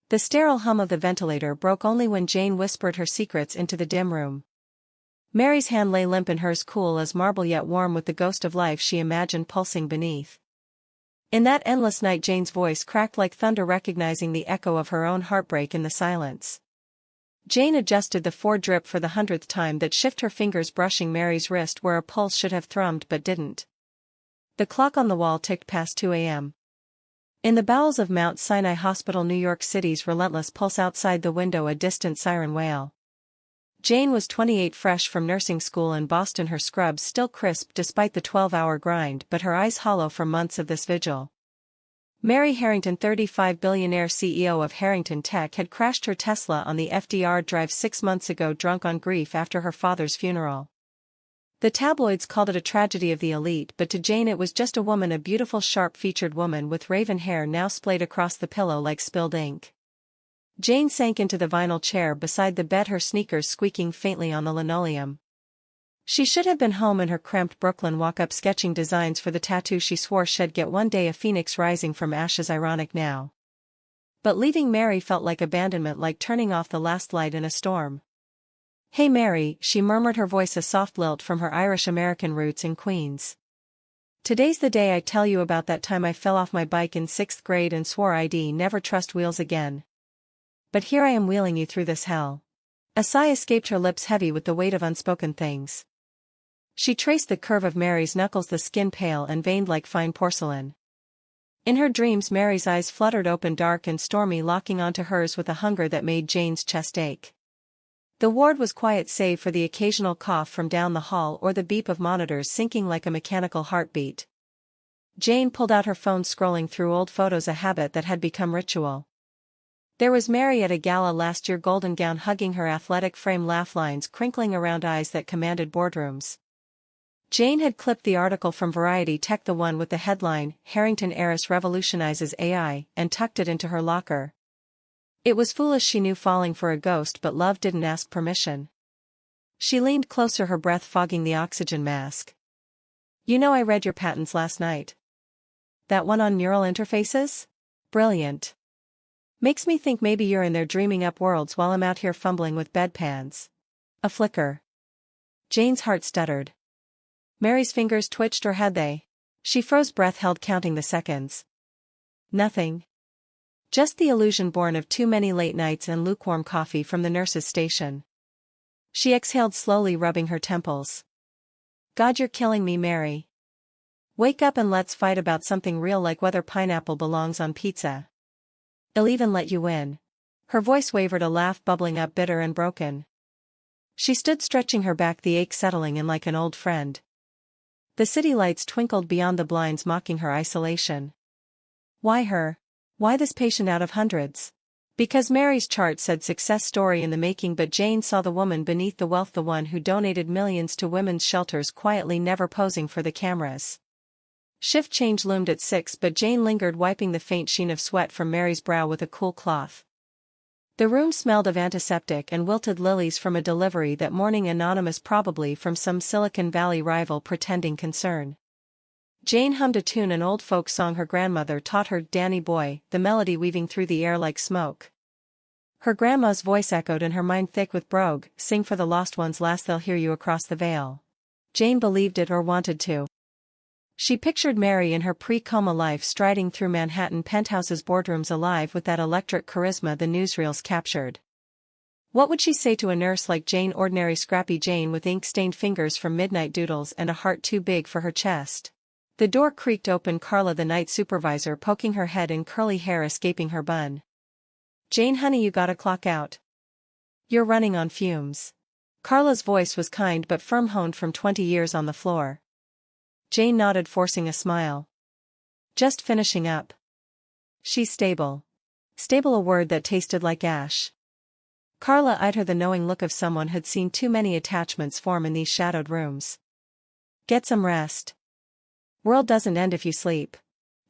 The sterile hum of the ventilator broke only when Jane whispered her secrets into the dim room. Mary's hand lay limp in hers, cool as marble yet warm with the ghost of life she imagined pulsing beneath. In that endless night Jane's voice cracked like thunder, recognizing the echo of her own heartbreak in the silence. Jane adjusted the four-drip for the 100th time, that shift, her fingers brushing Mary's wrist where a pulse should have thrummed but didn't. The clock on the wall ticked past 2 a.m. In the bowels of Mount Sinai Hospital, New York City's relentless pulse, outside the window a distant siren wail. Jane was 28, fresh from nursing school in Boston, her scrubs still crisp despite the 12-hour grind, but her eyes hollow from months of this vigil. Mary Harrington, 35, billionaire CEO of Harrington Tech, had crashed her Tesla on the FDR Drive 6 months ago, drunk on grief after her father's funeral. The tabloids called it a tragedy of the elite, but to Jane it was just a woman, a beautiful sharp-featured woman with raven hair now splayed across the pillow like spilled ink. Jane sank into the vinyl chair beside the bed, her sneakers squeaking faintly on the linoleum. She should have been home in her cramped Brooklyn walk-up, sketching designs for the tattoo she swore she'd get one day, a phoenix rising from ashes, ironic now. But leaving Mary felt like abandonment, like turning off the last light in a storm. "Hey Mary," she murmured, her voice a soft lilt from her Irish-American roots in Queens. "Today's the day I tell you about that time I fell off my bike in 6th grade and swore I'd never trust wheels again. But here I am wheeling you through this hell." A sigh escaped her lips, heavy with the weight of unspoken things. She traced the curve of Mary's knuckles, the skin pale and veined like fine porcelain. In her dreams Mary's eyes fluttered open, dark and stormy, locking onto hers with a hunger that made Jane's chest ache. The ward was quiet save for the occasional cough from down the hall or the beep of monitors syncing like a mechanical heartbeat. Jane pulled out her phone, scrolling through old photos, a habit that had become ritual. There was Mary at a gala last year, golden gown hugging her athletic frame, laugh lines crinkling around eyes that commanded boardrooms. Jane had clipped the article from Variety Tech, the one with the headline, "Harrington Heiress Revolutionizes AI," and tucked it into her locker. It was foolish, she knew, falling for a ghost, but love didn't ask permission. She leaned closer, her breath fogging the oxygen mask. "You know, I read your patents last night. That one on neural interfaces? Brilliant. Makes me think maybe you're in there dreaming up worlds while I'm out here fumbling with bedpans." A flicker. Jane's heart stuttered. Mary's fingers twitched, or had they? She froze, breath held, counting the seconds. Nothing. Just the illusion born of too many late nights and lukewarm coffee from the nurse's station. She exhaled slowly, rubbing her temples. "God, you're killing me, Mary. Wake up and let's fight about something real, like whether pineapple belongs on pizza. I'll even let you win." Her voice wavered, a laugh bubbling up, bitter and broken. She stood stretching her back, the ache settling in like an old friend. The city lights twinkled beyond the blinds, mocking her isolation. Why her? Why this patient out of hundreds? Because Mary's chart said success story in the making, but Jane saw the woman beneath the wealth, the one who donated millions to women's shelters, quietly, never posing for the cameras. Shift change loomed at 6, but Jane lingered, wiping the faint sheen of sweat from Mary's brow with a cool cloth. The room smelled of antiseptic and wilted lilies from a delivery that morning, anonymous, probably from some Silicon Valley rival pretending concern. Jane hummed a tune, an old folk song her grandmother taught her, "Danny Boy," the melody weaving through the air like smoke. Her grandma's voice echoed in her mind, thick with brogue, "Sing for the lost ones, lass, they'll hear you across the veil." Jane believed it, or wanted to. She pictured Mary in her pre-coma life, striding through Manhattan penthouses, boardrooms alive with that electric charisma the newsreels captured. What would she say to a nurse like Jane, ordinary scrappy Jane with ink-stained fingers from midnight doodles and a heart too big for her chest? The door creaked open, Carla, the night supervisor, poking her head in curly hair escaping her bun. "Jane, honey, you gotta clock out. You're running on fumes." Carla's voice was kind but firm, honed from 20 years on the floor. Jane nodded, forcing a smile. "Just finishing up." "She's stable." Stable, a word that tasted like ash. Carla eyed her, the knowing look of someone who'd seen too many attachments form in these shadowed rooms. "Get some rest. World doesn't end if you sleep."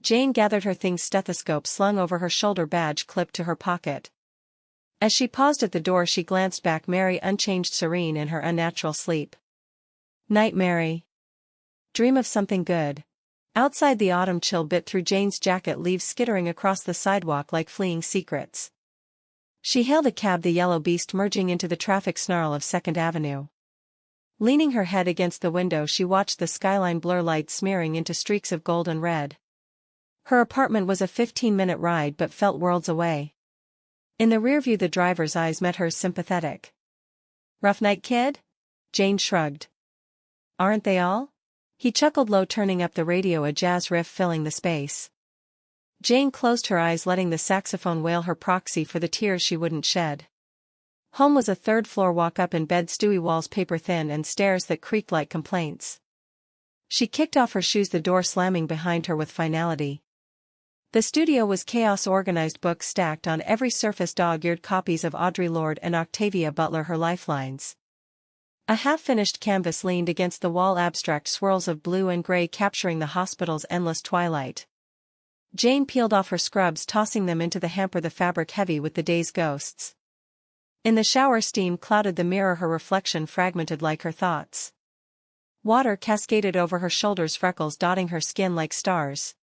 Jane gathered her things, stethoscope slung over her shoulder, badge clipped to her pocket. As she paused at the door she glanced back, Mary unchanged, serene in her unnatural sleep. "Night, Mary. Dream of something good." Outside, the autumn chill bit through Jane's jacket, leaves skittering across the sidewalk like fleeing secrets. She hailed a cab, the yellow beast merging into the traffic snarl of 2nd Avenue. Leaning her head against the window, she watched the skyline blur, lights smearing into streaks of gold and red. Her apartment was a 15-minute ride but felt worlds away. In the rearview, the driver's eyes met hers, sympathetic. "Rough night, kid?" Jane shrugged. "Aren't they all?" He chuckled low, turning up the radio, a jazz riff filling the space. Jane closed her eyes, letting the saxophone wail her proxy for the tears she wouldn't shed. Home was a third-floor walk-up in bed, stewy walls paper thin, and stairs that creaked like complaints. She kicked off her shoes, the door slamming behind her with finality. The studio was chaos, organized books stacked on every surface, dog-eared copies of Audre Lorde and Octavia Butler, her lifelines. A half-finished canvas leaned against the wall, abstract swirls of blue and gray capturing the hospital's endless twilight. Jane peeled off her scrubs, tossing them into the hamper, the fabric heavy with the day's ghosts. In the shower, steam clouded the mirror, her reflection fragmented like her thoughts. Water cascaded over her shoulders, freckles dotting her skin like stars.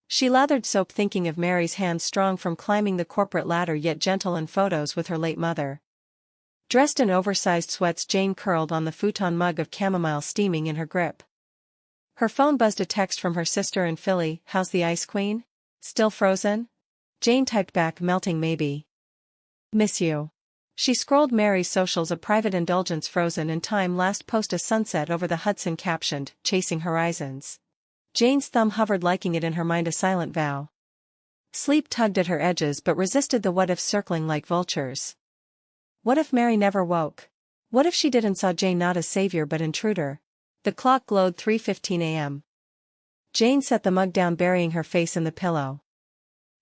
She lathered soap, thinking of Mary's hands, strong from climbing the corporate ladder yet gentle, in photos with her late mother. Dressed in oversized sweats, Jane curled on the futon, mug of chamomile steaming in her grip. Her phone buzzed, a text from her sister in Philly. "How's the ice queen? Still frozen?" Jane typed back, "Melting maybe. Miss you." She scrolled Mary's socials, a private indulgence frozen in time, last post a sunset over the Hudson captioned, "Chasing Horizons." Jane's thumb hovered, liking it in her mind, a silent vow. Sleep tugged at her edges but resisted the what-ifs circling like vultures. What if Mary never woke? What if she did and saw Jane not as savior but intruder? The clock glowed 3:15 a.m. Jane set the mug down, burying her face in the pillow.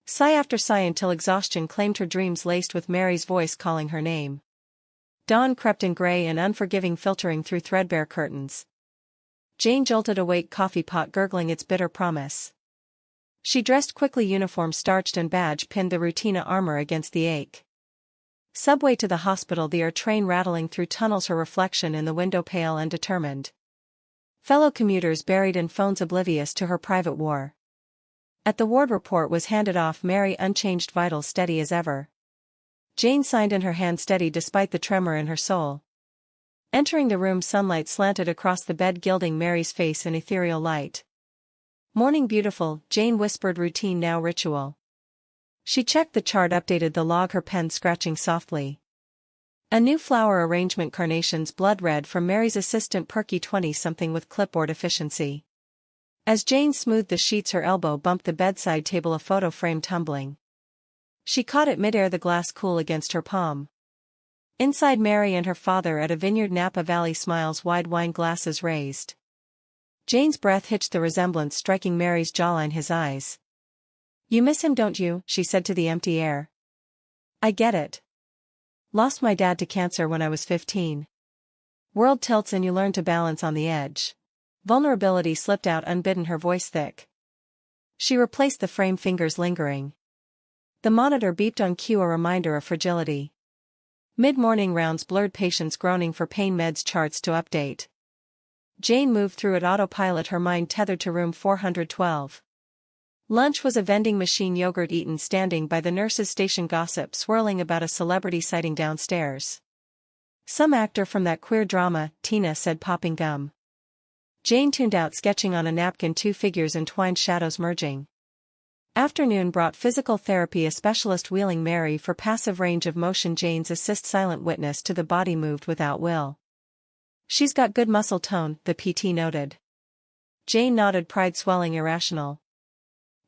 Sigh after sigh until exhaustion claimed her dreams, laced with Mary's voice calling her name. Dawn crept in, gray and unforgiving, filtering through threadbare curtains. Jane jolted awake, coffee pot gurgling its bitter promise. She dressed quickly, uniform starched and badge pinned, the Rutina armor against the ache. Subway to the hospital, the air train rattling through tunnels, her reflection in the window, pale and determined. Fellow commuters buried in phones, oblivious to her private war. At the ward, report was handed off, Mary unchanged, vitals steady as ever. Jane signed in her hand, steady despite the tremor in her soul. Entering the room, sunlight slanted across the bed, gilding Mary's face in ethereal light. "Morning, beautiful," Jane whispered, routine now ritual. She checked the chart, updated the log, her pen scratching softly. A new flower arrangement, carnations blood red, from Mary's assistant, perky 20-something with clipboard efficiency. As Jane smoothed the sheets, her elbow bumped the bedside table, a photo frame tumbling. She caught it midair, the glass cool against her palm. Inside, Mary and her father at a vineyard, Napa Valley, smiles wide, wine glasses raised. Jane's breath hitched, the resemblance striking Mary's jawline, his eyes. "You miss him, don't you?" she said to the empty air. "I get it. Lost my dad to cancer when I was 15. World tilts and you learn to balance on the edge." Vulnerability slipped out unbidden, her voice thick. She replaced the frame, fingers lingering. The monitor beeped on cue, a reminder of fragility. Mid-morning rounds blurred, patients groaning for pain meds, charts to update. Jane moved through it autopilot, her mind tethered to room 412. Lunch was a vending machine, yogurt eaten standing by the nurse's station, gossip swirling about a celebrity sighting downstairs. "Some actor from that queer drama," Tina said, popping gum. Jane tuned out, sketching on a napkin, two figures entwined, shadows merging. Afternoon brought physical therapy, a specialist wheeling Mary for passive range of motion, Jane's assist silent witness to the body moved without will. "She's got good muscle tone," the PT noted. Jane nodded, pride swelling, irrational.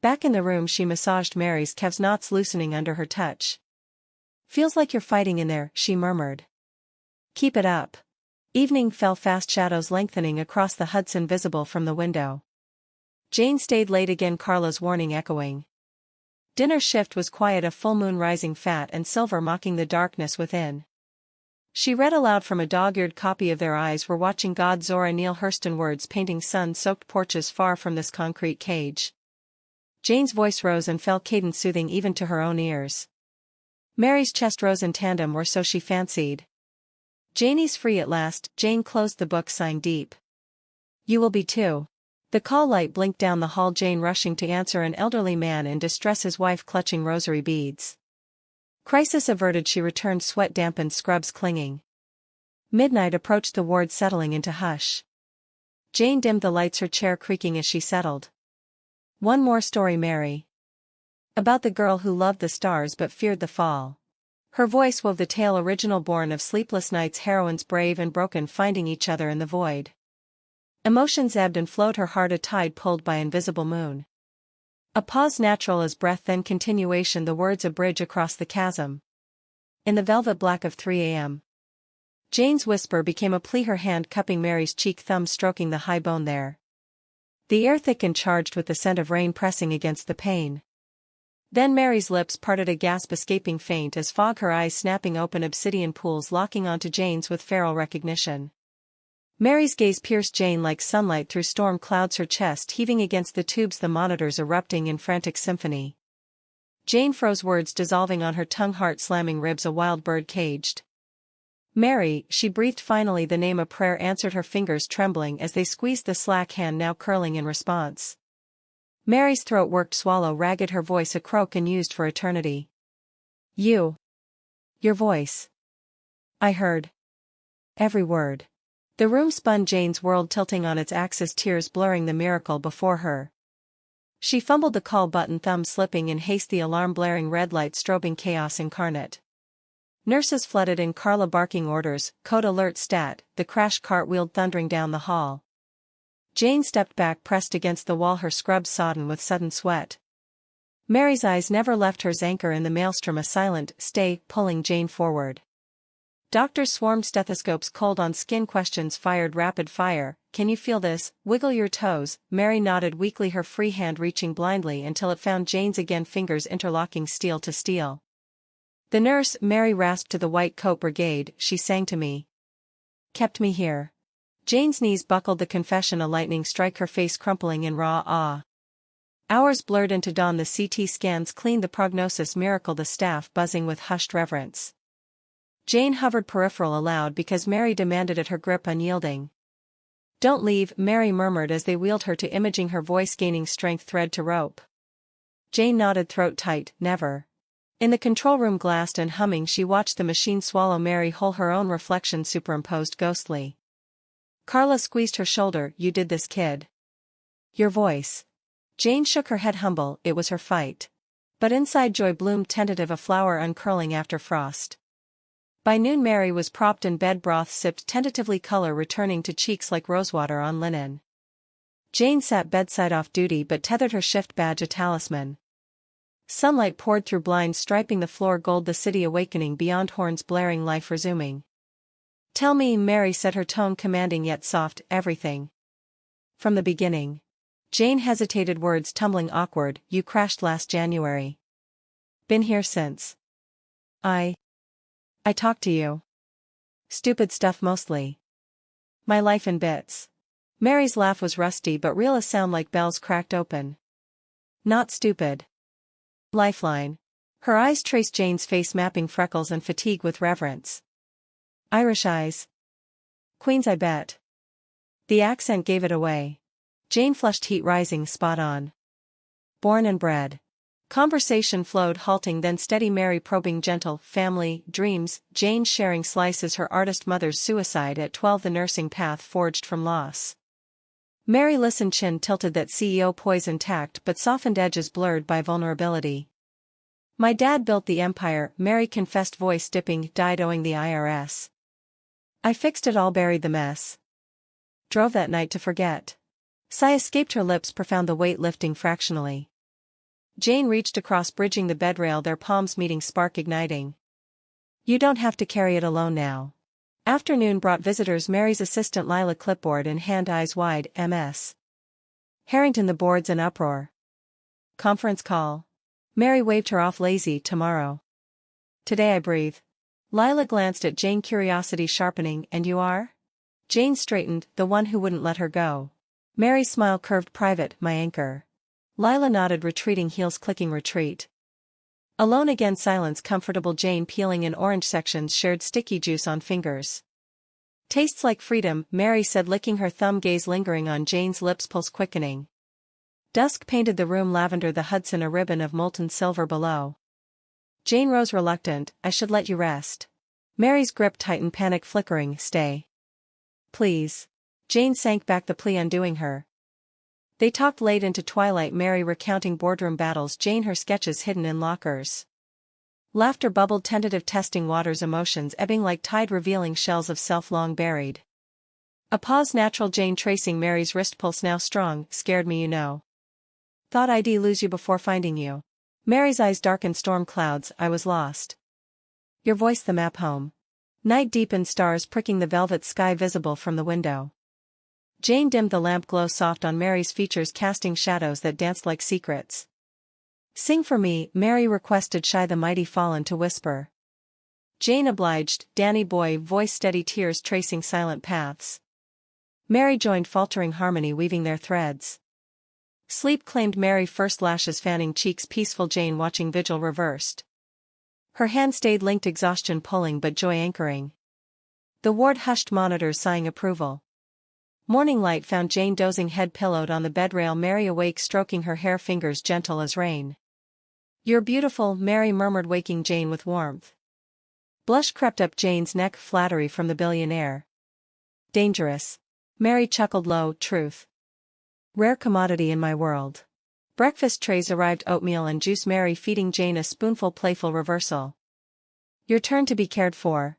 Back in the room, she massaged Mary's calves, knots loosening under her touch. "Feels like you're fighting in there," she murmured. "Keep it up." Evening fell fast, shadows lengthening across the Hudson visible from the window. Jane stayed late again, Carla's warning echoing. Dinner shift was quiet, a full moon rising fat and silver, mocking the darkness within. She read aloud from a dog-eared copy of Their Eyes Were Watching God, Zora Neale Hurston, words painting sun-soaked porches far from this concrete cage. Jane's voice rose and fell, cadence soothing even to her own ears. Mary's chest rose in tandem, or so she fancied. "Janie's free at last." Jane closed the book, sighing deep. "You will be too." The call light blinked down the hall, Jane rushing to answer, an elderly man in distress, his wife clutching rosary beads. Crisis averted, she returned, sweat-dampened scrubs clinging. Midnight approached, the ward settling into hush. Jane dimmed the lights, her chair creaking as she settled. One more story, Mary. About the girl who loved the stars but feared the fall. Her voice wove the tale, original, born of sleepless nights, heroines brave and broken finding each other in the void. Emotions ebbed and flowed, her heart a tide pulled by invisible moon. A pause natural as breath, then continuation, the words a bridge across the chasm. In the velvet black of 3 a.m. Jane's whisper became a plea, her hand cupping Mary's cheek, thumb stroking the high bone there. The air thick and charged with the scent of rain pressing against the pane. Then Mary's lips parted, a gasp escaping faint as fog, her eyes snapping open, obsidian pools locking onto Jane's with feral recognition. Mary's gaze pierced Jane like sunlight through storm clouds, her chest heaving against the tubes, the monitors erupting in frantic symphony. Jane froze, words dissolving on her tongue, heart slamming ribs, a wild bird caged. Mary, she breathed finally, the name a prayer answered, her fingers trembling as they squeezed the slack hand now curling in response. Mary's throat worked, swallow ragged, her voice a croak unused for eternity. You. Your voice. I heard. Every word. The room spun, Jane's world tilting on its axis, tears blurring the miracle before her. She fumbled the call button, thumb slipping in haste, the alarm blaring, red light strobing, chaos incarnate. Nurses flooded in, Carla barking orders, code alert stat, the crash cart wheeled thundering down the hall. Jane stepped back, pressed against the wall, her scrubs sodden with sudden sweat. Mary's eyes never left hers, anchor in the maelstrom, a silent stay pulling Jane forward. Doctors swarmed, stethoscopes cold on skin, questions fired rapid fire. Can you feel this? Wiggle your toes. Mary nodded weakly, her free hand reaching blindly until it found Jane's again, fingers interlocking steel to steel. The nurse, Mary rasped to the white coat brigade, she sang to me. Kept me here. Jane's knees buckled, the confession a lightning strike, her face crumpling in raw awe. Hours blurred into dawn, the CT scans cleaned the prognosis, miracle, the staff buzzing with hushed reverence. Jane hovered peripheral aloud because Mary demanded it, her grip unyielding. Don't leave, Mary murmured as they wheeled her to imaging, her voice gaining strength, thread to rope. Jane nodded, throat tight, never. In the control room, glassed and humming, she watched the machine swallow Mary whole, her own reflection superimposed ghostly. Carla squeezed her shoulder, you did this, kid. Your voice. Jane shook her head, humble, it was her fight. But inside joy bloomed, tentative, a flower uncurling after frost. By noon Mary was propped in bed, broth sipped tentatively, color returning to cheeks like rosewater on linen. Jane sat bedside off duty but tethered her shift badge, a talisman. Sunlight poured through blinds, striping the floor gold, the city awakening beyond, horns blaring, life resuming. Tell me, Mary said, her tone commanding yet soft, everything. From the beginning. Jane hesitated, words tumbling awkward, you crashed last January. Been here since. I talked to you. Stupid stuff mostly. My life in bits. Mary's laugh was rusty but real, a sound like bells cracked open. Not stupid. Lifeline. Her eyes traced Jane's face, mapping freckles and fatigue with reverence. Irish eyes. Queen's, I bet. The accent gave it away. Jane flushed, heat rising, spot on. Born and bred. Conversation flowed, halting then steady, Mary probing, gentle, family, dreams, Jane sharing slices, her artist mother's suicide at 12, the nursing path forged from loss. Mary listened, chin tilted, that CEO poise intact but softened edges blurred by vulnerability. My dad built the empire, Mary confessed, voice dipping, died owing the IRS. I fixed it all, buried the mess. Drove that night to forget. Sigh escaped her lips, profound, the weight lifting fractionally. Jane reached across, bridging the bedrail, their palms meeting, spark igniting. You don't have to carry it alone now. Afternoon brought visitors, Mary's assistant Lila, clipboard in hand, eyes wide, MS. Harrington, the board's in uproar. Conference call. Mary waved her off, lazy, tomorrow. Today I breathe. Lila glanced at Jane, curiosity sharpening, and you are? Jane straightened, the one who wouldn't let her go. Mary's smile curved, private, my anchor. Lila nodded, retreating, heels clicking, retreat. Alone again, silence comfortable, Jane peeling in orange sections, shared sticky juice on fingers. Tastes like freedom, Mary said, licking her thumb, gaze lingering on Jane's lips, pulse quickening. Dusk painted the room lavender, the Hudson a ribbon of molten silver below. Jane rose reluctant. I should let you rest. Mary's grip tightened, panic flickering. Stay. Please. Jane sank back, the plea undoing her. They talked late into twilight, Mary recounting boardroom battles, Jane her sketches hidden in lockers. Laughter bubbled, tentative testing waters, emotions ebbing like tide, revealing shells of self long buried. A pause, natural, Jane tracing Mary's wrist, pulse now strong. Scared me, you know. Thought I'd lose you before finding you. Mary's eyes darkened, storm clouds. I was lost. Your voice, the map home. Night deepened, stars pricking the velvet sky visible from the window. Jane dimmed the lamp, glow soft on Mary's features, casting shadows that danced like secrets. Sing for me, Mary requested, shy the mighty fallen to whisper. Jane obliged, Danny boy, voice steady, tears tracing silent paths. Mary joined, faltering harmony weaving their threads. Sleep claimed Mary first, lashes fanning cheeks, peaceful Jane watching, vigil reversed. Her hand stayed linked, exhaustion pulling but joy anchoring. The ward hushed, monitors sighing approval. Morning light found Jane dozing, head pillowed on the bedrail, Mary awake, stroking her hair, fingers gentle as rain. You're beautiful, Mary murmured, waking Jane with warmth. Blush crept up Jane's neck, flattery from the billionaire. Dangerous. Mary chuckled low, truth. Rare commodity in my world. Breakfast trays arrived, oatmeal and juice, Mary feeding Jane a spoonful, playful reversal. Your turn to be cared for.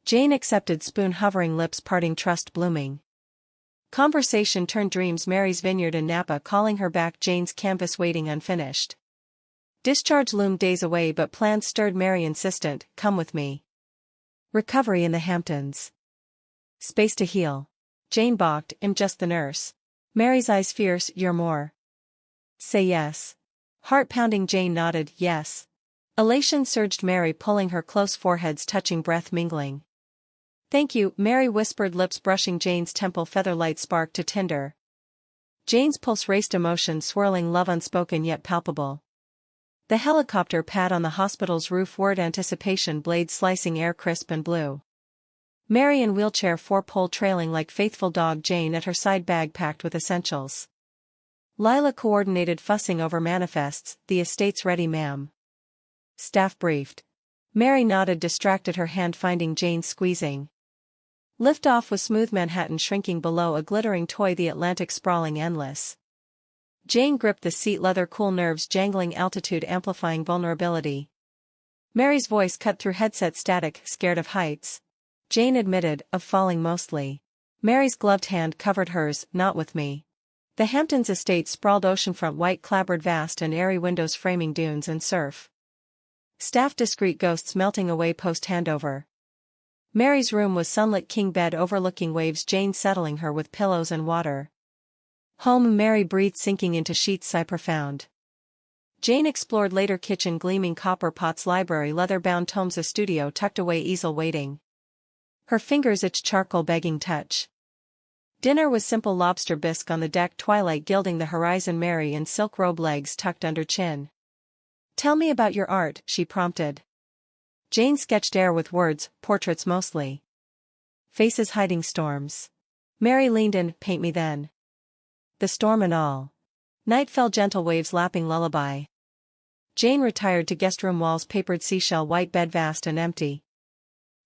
Jane accepted, spoon hovering, lips parting, trust blooming. Conversation turned dreams, Mary's vineyard in Napa calling her back, Jane's canvas waiting unfinished. Discharge loomed days away, but plans stirred, Mary insistent, come with me. Recovery in the Hamptons. Space to heal. Jane balked, I'm just the nurse. Mary's eyes fierce, you're more. Say yes. Heart pounding, Jane nodded, yes. Elation surged, Mary pulling her close, foreheads touching, breath mingling. Thank you, Mary whispered, lips brushing Jane's temple, featherlight sparked to tinder. Jane's pulse raced, emotion swirling, love unspoken yet palpable. The helicopter pad on the hospital's roof whirred, anticipation blades slicing air, crisp and blue. Mary in wheelchair, four-pole trailing like faithful dog, Jane at her side, bag packed with essentials. Lila coordinated, fussing over manifests, the estate's ready, ma'am. Staff briefed. Mary nodded, distracted, her hand finding Jane squeezing. Liftoff was smooth, Manhattan shrinking below, a glittering toy, the Atlantic sprawling endless. Jane gripped the seat, leather cool, nerves jangling, altitude amplifying vulnerability. Mary's voice cut through headset static, scared of heights. Jane admitted, of falling mostly. Mary's gloved hand covered hers, not with me. The Hamptons estate sprawled, oceanfront, white clapboard, vast and airy windows framing dunes and surf. Staff discreet, ghosts melting away post handover. Mary's room was sunlit, king bed overlooking waves, Jane settling her with pillows and water. Home, Mary breathed, sinking into sheets, sigh profound. Jane explored later, kitchen gleaming, copper pots, library, leather-bound tomes, a studio tucked away, easel waiting. Her fingers itched, charcoal begging touch. Dinner was simple, lobster bisque on the deck, twilight gilding the horizon, Mary in silk robe, legs tucked under chin. Tell me about your art, she prompted. Jane sketched air with words, portraits mostly. Faces hiding storms. Mary leaned in, paint me then. The storm and all. Night fell, gentle waves lapping lullaby. Jane retired to guest room, walls papered, seashell, white bed vast and empty.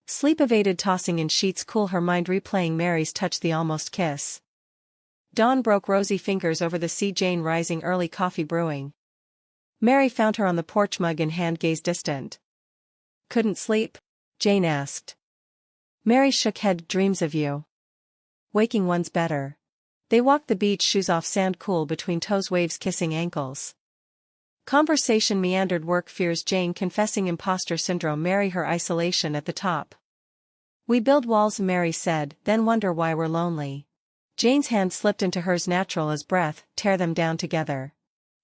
Sleep evaded, tossing in sheets cool, her mind replaying Mary's touch, the almost kiss. Dawn broke, rosy fingers over the sea, Jane rising early, coffee brewing. Mary found her on the porch, mug in hand, gaze distant. Couldn't sleep? Jane asked. Mary shook head, dreams of you. Waking one's better. They walked the beach, shoes off, sand cool between toes, waves kissing ankles. Conversation meandered, work fears, Jane confessing imposter syndrome, Mary her isolation at the top. We build walls, Mary said, then wonder why we're lonely. Jane's hand slipped into hers, natural as breath, tear them down together.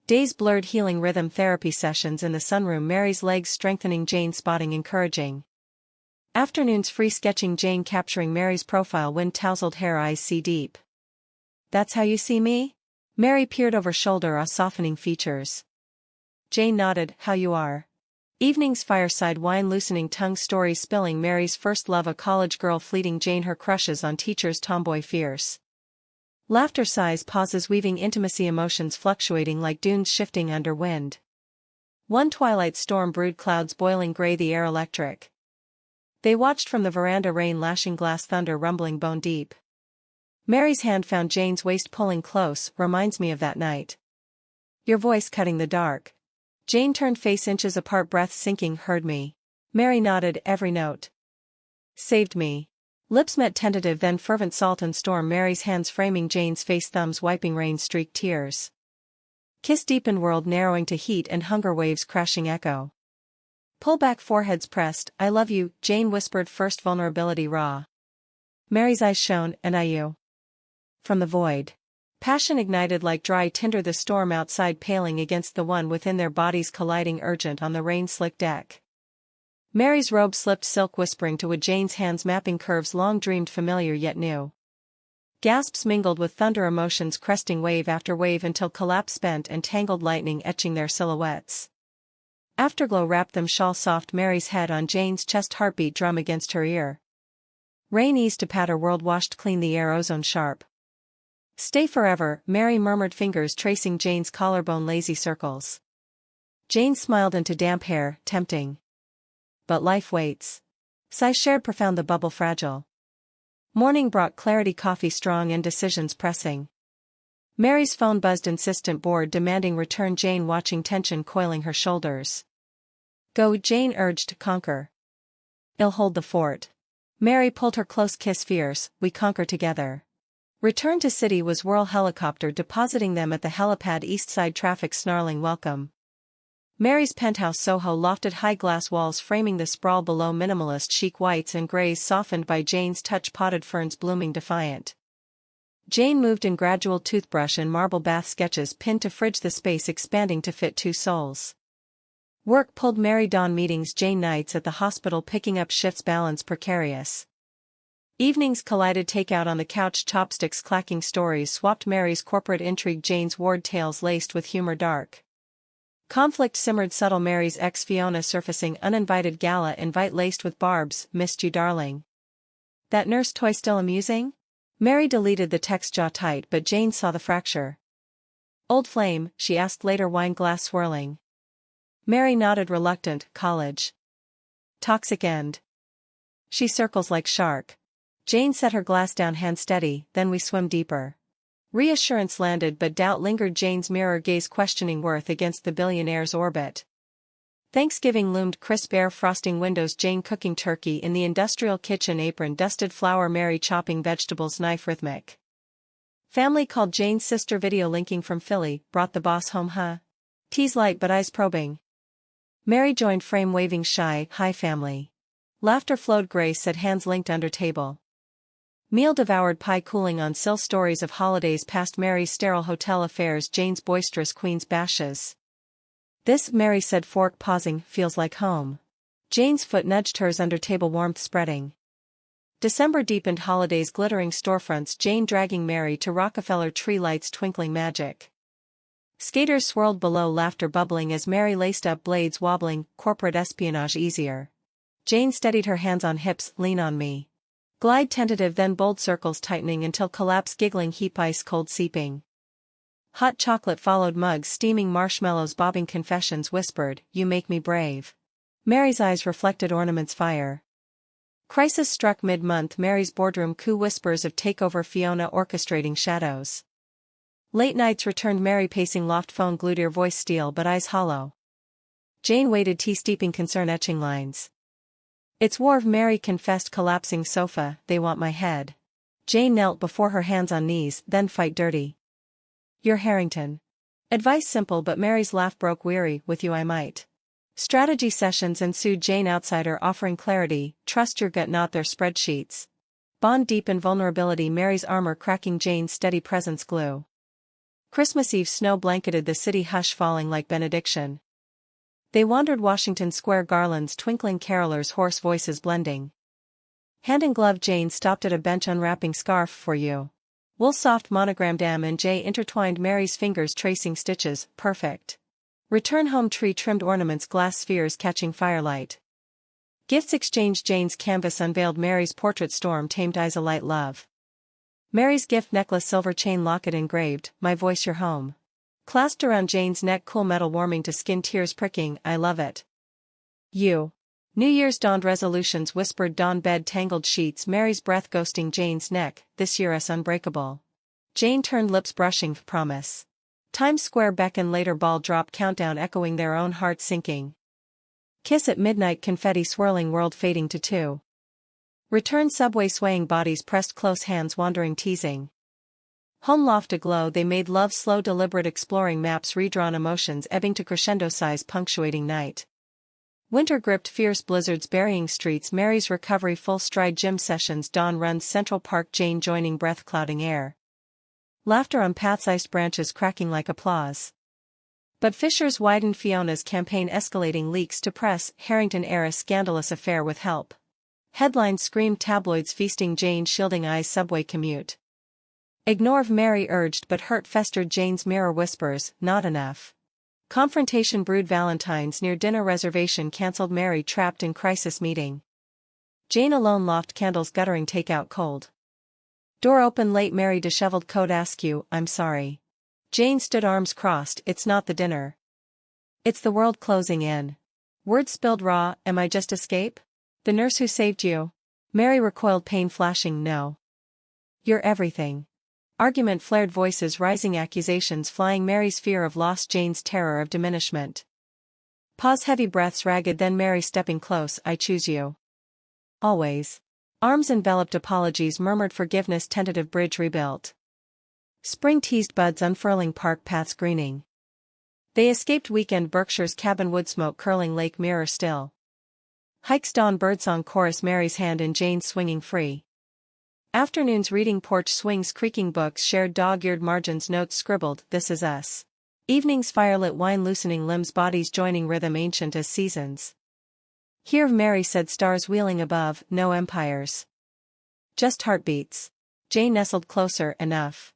Days blurred, healing rhythm, therapy sessions in the sunroom, Mary's legs strengthening, Jane spotting, encouraging. Afternoons free sketching, Jane capturing Mary's profile, wind tousled hair, eyes see deep. That's how you see me? Mary peered over shoulder, softening features. Jane nodded, how you are. Evenings fireside, wine loosening, tongue stories spilling, Mary's first love, a college girl fleeting, Jane her crushes on teachers, tomboy fierce. Laughter, sighs, pauses weaving intimacy, emotions fluctuating like dunes shifting under wind. One twilight storm brewed, clouds boiling gray, the air electric. They watched from the veranda, rain lashing, glass, thunder rumbling bone deep. Mary's hand found Jane's waist, pulling close. Reminds me of that night. Your voice cutting the dark. Jane turned face inches apart, breath sinking. Heard me. Mary nodded, every note. Saved me. Lips met, tentative then fervent, salt and storm. Mary's hands framing Jane's face, thumbs wiping rain-streaked tears. Kiss deepened, world narrowing to heat and hunger, waves crashing echo. Pull back, foreheads pressed. I love you, Jane whispered, first vulnerability raw. Mary's eyes shone, and I you. From the void. Passion ignited like dry tinder, the storm outside paling against the one within, their bodies colliding urgent on the rain-slick deck. Mary's robe slipped, silk whispering to wood, Jane's hands mapping curves long dreamed, familiar yet new. Gasps mingled with thunder, emotions cresting wave after wave until collapse, spent and tangled, lightning etching their silhouettes. Afterglow wrapped them, shawl soft, Mary's head on Jane's chest, heartbeat drum against her ear. Rain eased to patter, world washed clean, the air ozone sharp. Stay forever, Mary murmured, fingers tracing Jane's collarbone, lazy circles. Jane smiled into damp hair, tempting. But life waits. Sigh shared, profound, the bubble fragile. Morning brought clarity, coffee strong, indecisions pressing. Mary's phone buzzed, insistent, bored, demanding return, Jane watching, tension coiling her shoulders. Go, Jane urged, to conquer. I'll hold the fort. Mary pulled her close, kiss fierce, we conquer together. Return to city was whirl, helicopter depositing them at the helipad, east side, traffic snarling welcome. Mary's penthouse, Soho, lofted high glass walls framing the sprawl below, minimalist chic whites and grays softened by Jane's touch, potted ferns blooming defiant. Jane moved in, gradual toothbrush and marble bath sketches pinned to fridge, the space expanding to fit two souls. Work pulled, Mary dawn meetings, Jane nights at the hospital picking up shifts, balance precarious. Evenings collided, takeout on the couch, chopsticks clacking, stories swapped, Mary's corporate intrigue, Jane's ward tales laced with humor, dark. Conflict simmered subtle, Mary's ex Fiona surfacing, uninvited gala invite laced with barbs, missed you darling. That nurse toy still amusing? Mary deleted the text, jaw tight, but Jane saw the fracture. Old flame, she asked later, wine glass swirling. Mary nodded reluctant, college. Toxic end. She circles like shark. Jane set her glass down, hand steady, then we swim deeper. Reassurance landed, but doubt lingered, Jane's mirror gaze questioning worth against the billionaire's orbit. Thanksgiving loomed, crisp air frosting windows, Jane cooking turkey in the industrial kitchen, apron dusted flour, Mary chopping vegetables, knife rhythmic. Family called, Jane's sister video linking from Philly, brought the boss home, huh? Tease light but eyes probing. Mary joined, frame waving shy, hi family. Laughter flowed, Grace said, hands linked under table. Meal devoured, pie cooling on sill, stories of holidays past, Mary's sterile hotel affairs, Jane's boisterous queen's bashes. This, Mary said, fork pausing, feels like home. Jane's foot nudged hers under table, warmth spreading. December deepened, holidays glittering storefronts, Jane dragging Mary to Rockefeller, tree lights twinkling magic. Skaters swirled below, laughter bubbling as Mary laced up, blades wobbling, corporate espionage easier. Jane steadied her hands on hips, lean on me. Glide tentative, then bold circles tightening until collapse, giggling heap, ice cold seeping. Hot chocolate followed, mugs steaming, marshmallows bobbing, confessions whispered, you make me brave. Mary's eyes reflected ornaments, fire. Crisis struck mid-month, Mary's boardroom coup, whispers of takeover, Fiona orchestrating shadows. Late nights returned, Mary pacing loft, phone glued, ear voice steel but eyes hollow. Jane waited, tea steeping, concern etching lines. It's war, Mary confessed, collapsing sofa, they want my head. Jane knelt before her, hands on knees, then fight dirty. You're Harrington. Advice simple, but Mary's laugh broke, weary, with you I might. Strategy sessions ensued, Jane outsider offering clarity, trust your gut not their spreadsheets. Bond deep in vulnerability, Mary's armor cracking, Jane's steady presence glue. Christmas Eve snow blanketed the city, hush falling like benediction. They wandered Washington Square, garlands twinkling, carolers hoarse voices blending. Hand in glove, Jane stopped at a bench, unwrapping scarf for you. Wool soft monogrammed M&J intertwined, Mary's fingers tracing stitches, perfect. Return home, tree trimmed ornaments, glass spheres catching firelight. Gifts exchanged, Jane's canvas unveiled, Mary's portrait storm tamed, eyes alight love. Mary's gift necklace, silver chain locket engraved, my voice your home. Clasped around Jane's neck, cool metal warming to skin, tears pricking, I love it. You. New Year's dawned, resolutions whispered, dawn bed tangled sheets, Mary's breath ghosting Jane's neck, this year us unbreakable. Jane turned, lips brushing, promise. Times Square beckon, later ball drop countdown echoing, their own hearts sinking. Kiss at midnight, confetti swirling, world fading to two. Return, subway swaying, bodies pressed close, hands wandering, teasing. Home loft aglow, they made love, slow deliberate exploring, maps redrawn, emotions ebbing to crescendo size punctuating night. Winter gripped, fierce blizzards burying streets, Mary's recovery full stride, gym sessions, dawn runs, Central Park, Jane joining, breath clouding air. Laughter on paths, iced branches cracking like applause. But fissures widened, Fiona's campaign escalating, leaks to press, Harrington heiress scandalous affair with help. Headlines screamed, tabloids feasting, Jane shielding eyes, subway commute. Ignore, Mary urged, but hurt festered, Jane's mirror whispers, not enough. Confrontation brewed, Valentine's near dinner reservation cancelled, Mary trapped in crisis meeting. Jane alone, loft candles guttering, takeout cold. Door open late, Mary disheveled, coat askew, I'm sorry. Jane stood, arms crossed, it's not the dinner. It's the world closing in. Words spilled raw, am I just escape? The nurse who saved you? Mary recoiled, pain flashing, no. You're everything. Argument flared, voices rising, accusations flying, Mary's fear of loss, Jane's terror of diminishment. Pause, heavy breaths ragged, then Mary stepping close, I choose you. Always. Arms enveloped, apologies murmured, forgiveness tentative, bridge rebuilt. Spring teased, buds unfurling, park paths greening. They escaped, weekend Berkshire's cabin, wood smoke curling, lake mirror still. Hikes, dawn birdsong chorus, Mary's hand in Jane's swinging free. Afternoons reading, porch swings creaking, books shared, dog-eared margins, notes scribbled, this is us. Evenings, firelit wine loosening limbs, bodies joining, rhythm ancient as seasons. Here, Mary said, stars wheeling above, no empires. Just heartbeats. Jane nestled closer, enough.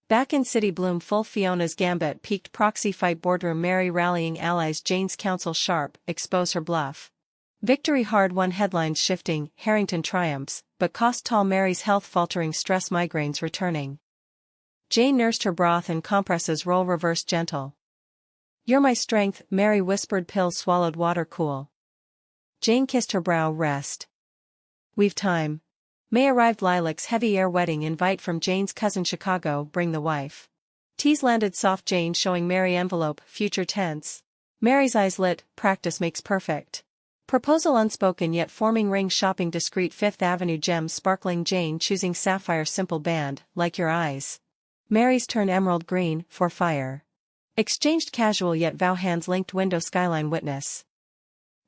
Back in city bloom, full Fiona's gambit peaked, proxy fight boardroom, Mary rallying allies, Jane's counsel sharp, expose her bluff. Victory hard won, headlines shifting, Harrington triumphs, but cost tall, Mary's health faltering, stress migraines returning. Jane nursed her, broth and compresses roll reverse gentle. You're my strength, Mary whispered, pills swallowed, water cool. Jane kissed her brow, rest. We've time. May arrived, lilacs heavy air wedding invite from Jane's cousin Chicago, bring the wife. Teas landed soft, Jane showing Mary envelope, future tense. Mary's eyes lit, practice makes perfect. Proposal unspoken yet forming, ring shopping discreet, Fifth Avenue gems sparkling, Jane choosing sapphire simple band, like your eyes. Mary's turn emerald green, for fire. Exchanged casual yet vow, hands linked, window skyline witness.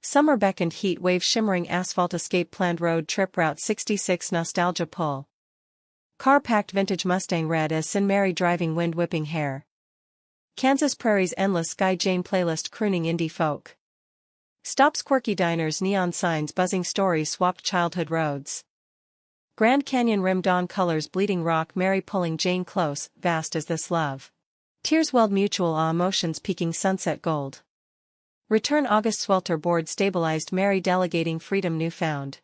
Summer beckoned, heat wave shimmering, asphalt escape planned, road trip route 66 nostalgia pull. Car packed, vintage Mustang red as sin, Mary driving, wind whipping hair. Kansas prairies endless sky, Jane playlist crooning indie folk. Stops, quirky diners, neon signs buzzing, stories swapped, childhood roads. Grand Canyon rim, dawn colors bleeding rock, Mary pulling Jane close, vast as this love. Tears welled, mutual awe, emotions peaking, sunset gold. Return, August swelter, board stabilized, Mary delegating, freedom newfound.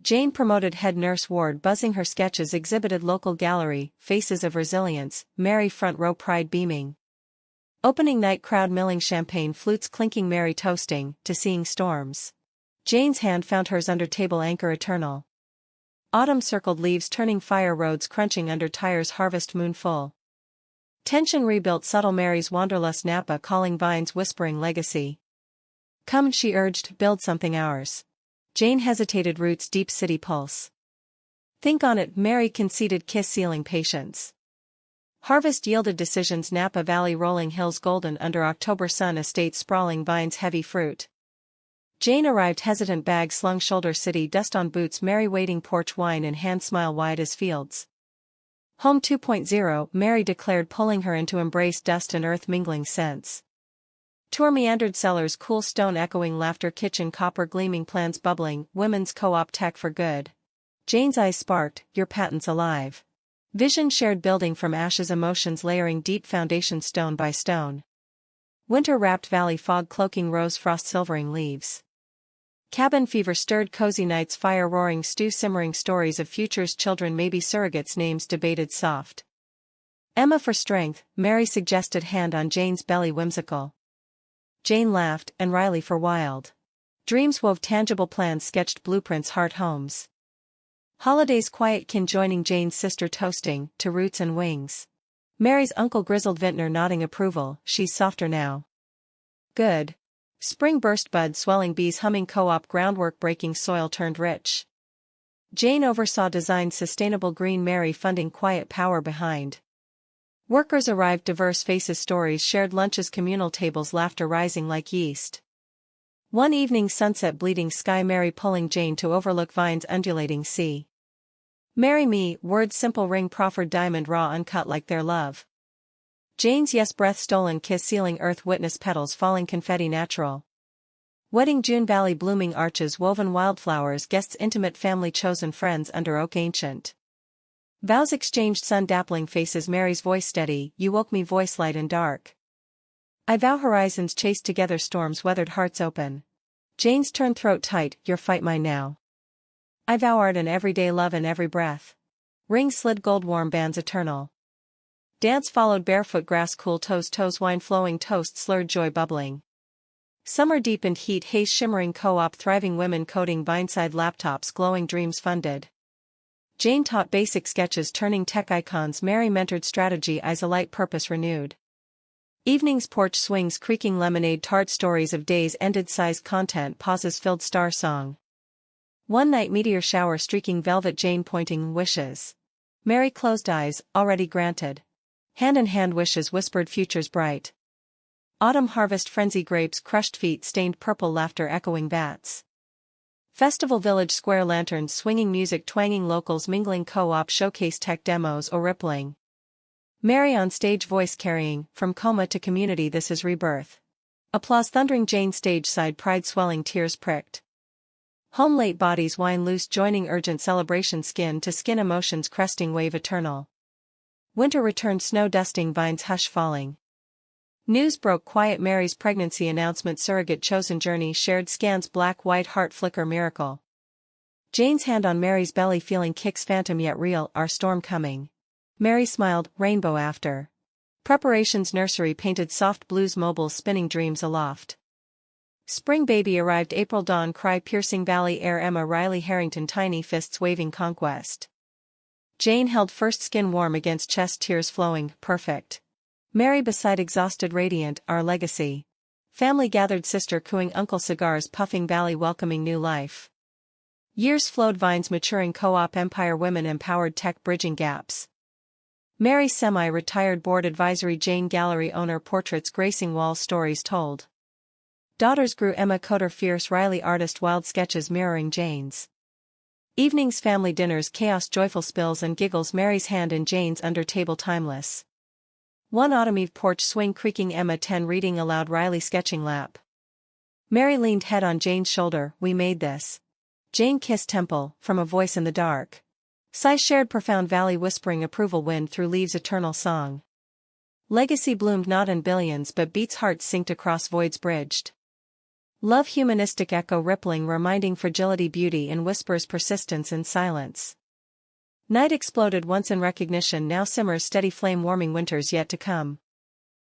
Jane promoted, head nurse ward buzzing, her sketches exhibited, local gallery, faces of resilience, Mary front row, pride beaming. Opening night, crowd milling, champagne flutes clinking, Mary toasting, to seeing storms. Jane's hand found hers under table, anchor eternal. Autumn circled, leaves turning, fire roads crunching under tires, harvest moon full. Tension rebuilt, subtle, Mary's wanderlust, Napa calling, vines whispering, legacy. Come, she urged, build something ours. Jane hesitated, roots deep, city pulse. Think on it, Mary conceded, kiss sealing, patience. Harvest yielded decisions, Napa Valley rolling hills golden under October sun, estate sprawling, vines heavy fruit. Jane arrived, hesitant, bag slung shoulder, city dust on boots, Mary waiting, porch wine in hand, smile wide as fields. Home 2.0, Mary declared, pulling her into embrace, dust and earth mingling scents. Tour meandered, cellars cool, stone echoing, laughter, kitchen copper gleaming, plans bubbling, women's co-op tech for good. Jane's eyes sparked, your patent's alive. Vision shared, building from ashes, emotions layering deep, foundation stone by stone. Winter wrapped, valley fog cloaking, rose frost silvering leaves. Cabin fever stirred, cozy nights, fire roaring, stew simmering, stories of futures, children maybe surrogates, names debated soft. Emma for strength, Mary suggested hand on Jane's belly whimsical. Jane laughed, and Riley for wild. Dreams wove tangible plans sketched blueprints heart homes. Holidays quiet kin joining Jane's sister toasting, to roots and wings. Mary's uncle grizzled vintner nodding approval, she's softer now. Good. Spring burst bud swelling bees humming co-op groundwork breaking soil turned rich. Jane oversaw design's sustainable green Mary funding quiet power behind. Workers arrived diverse faces stories shared lunches communal tables laughter rising like yeast. One evening sunset bleeding sky Mary pulling Jane to overlook vine's undulating sea. Marry me, words simple ring proffered diamond raw uncut like their love. Jane's yes breath stolen kiss sealing earth witness petals falling confetti natural. Wedding June valley blooming arches woven wildflowers guests intimate family chosen friends under oak ancient. Vows exchanged sun dappling faces Mary's voice steady, you woke me voice light and dark. I vow horizons chased together storms weathered hearts open. Jane's turn throat tight, your fight mine now. I vow art and everyday love in every breath. Rings slid gold warm bands eternal. Dance followed barefoot grass cool toes wine flowing toast slurred joy bubbling. Summer deepened heat haze shimmering co-op thriving women coding bindside laptops glowing dreams funded. Jane taught basic sketches turning tech icons Mary mentored strategy eyes alight purpose renewed. Evenings porch swings creaking lemonade tart stories of days ended size content pauses filled star song. One night meteor shower streaking velvet Jane pointing wishes. Mary closed eyes, already granted. Hand in hand wishes whispered futures bright. Autumn harvest frenzy grapes crushed feet stained purple laughter echoing vats. Festival village square lanterns swinging music twanging locals mingling co-op showcase tech demos or rippling. Mary on stage voice carrying, from coma to community this is rebirth. Applause thundering Jane stage side pride swelling tears pricked. Home late bodies wine loose joining urgent celebration skin to skin emotions cresting wave eternal. Winter returned snow dusting vines hush falling. News broke quiet Mary's pregnancy announcement surrogate chosen journey shared scans black white heart flicker miracle. Jane's hand on Mary's belly feeling kicks phantom yet real our storm coming. Mary smiled, rainbow after. Preparations nursery painted soft blues mobile spinning dreams aloft. Spring baby arrived April dawn cry piercing valley air Emma Riley Harrington tiny fists waving conquest. Jane held first skin warm against chest tears flowing, perfect. Mary beside exhausted radiant, our legacy. Family gathered sister cooing uncle cigars puffing valley welcoming new life. Years flowed vines maturing co-op empire women empowered tech bridging gaps. Mary semi-retired board advisory Jane gallery owner portraits gracing walls stories told. Daughters grew Emma coder fierce Riley artist wild sketches mirroring Jane's. Evenings family dinners chaos joyful spills and giggles Mary's hand in Jane's under table timeless. One autumn eve porch swing creaking Emma 10 reading aloud Riley sketching lap. Mary leaned head on Jane's shoulder, we made this. Jane kissed temple, from a voice in the dark. Sigh shared profound valley whispering approval wind through leaves eternal song. Legacy bloomed not in billions but beats hearts synced across voids bridged. Love humanistic echo rippling reminding fragility beauty in whispers persistence in silence. Night exploded once in recognition now simmers steady flame warming winters yet to come.